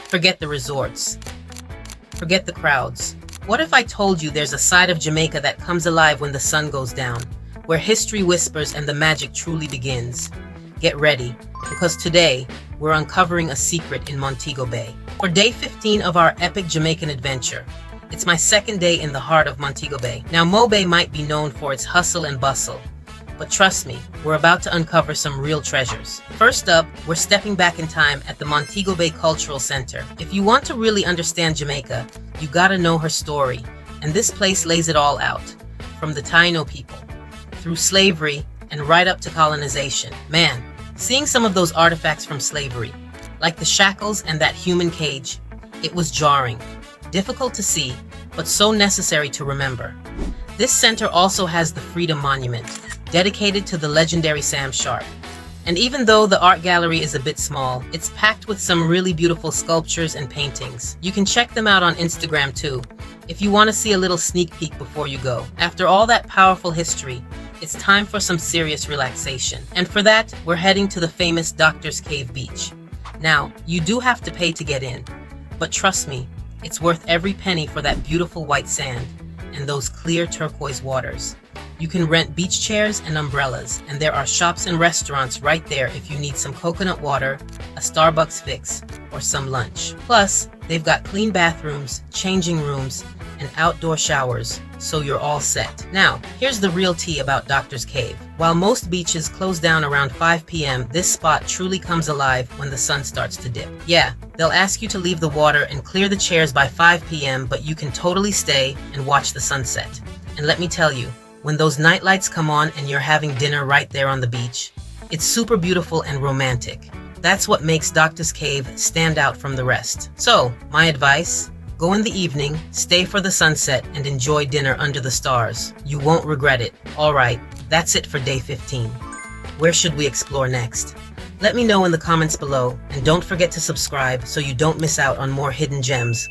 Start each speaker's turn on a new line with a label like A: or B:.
A: Forget the resorts. Forget the crowds. What if I told you there's a side of Jamaica that comes alive when the sun goes down, where history whispers and the magic truly begins? Get ready, because today, we're uncovering a secret in Montego Bay. For day 15 of our epic Jamaican adventure, it's my second day in the heart of Montego Bay. Now, Mo Bay might be known for its hustle and bustle, but trust me, we're about to uncover some real treasures. First up, we're stepping back in time at the Montego Bay Cultural Centre. If you want to really understand Jamaica, you gotta know her story, and this place lays it all out. From the Taino people, through slavery, and right up to colonization. Man, seeing some of those artifacts from slavery, like the shackles and that human cage, it was jarring. Difficult to see, but so necessary to remember. This center also has the Freedom Monument, dedicated to the legendary Sam Sharpe. And even though the art gallery is a bit small, it's packed with some really beautiful sculptures and paintings. You can check them out on Instagram too, if you want to see a little sneak peek before you go. After all that powerful history, it's time for some serious relaxation. And for that, we're heading to the famous Doctor's Cave Beach. Now, you do have to pay to get in, but trust me, it's worth every penny for that beautiful white sand and those clear turquoise waters. You can rent beach chairs and umbrellas, and there are shops and restaurants right there if you need some coconut water, a Starbucks fix, or some lunch. Plus, they've got clean bathrooms, changing rooms, and outdoor showers, so you're all set. Now, here's the real tea about Doctor's Cave. While most beaches close down around 5 p.m., this spot truly comes alive when the sun starts to dip. Yeah, they'll ask you to leave the water and clear the chairs by 5 p.m., but you can totally stay and watch the sunset. And let me tell you, when those night lights come on and you're having dinner right there on the beach, it's super beautiful and romantic. That's what makes Doctor's Cave stand out from the rest. So, my advice, go in the evening, stay for the sunset, and enjoy dinner under the stars. You won't regret it. Alright, that's it for day 15. Where should we explore next? Let me know in the comments below, and don't forget to subscribe so you don't miss out on more hidden gems.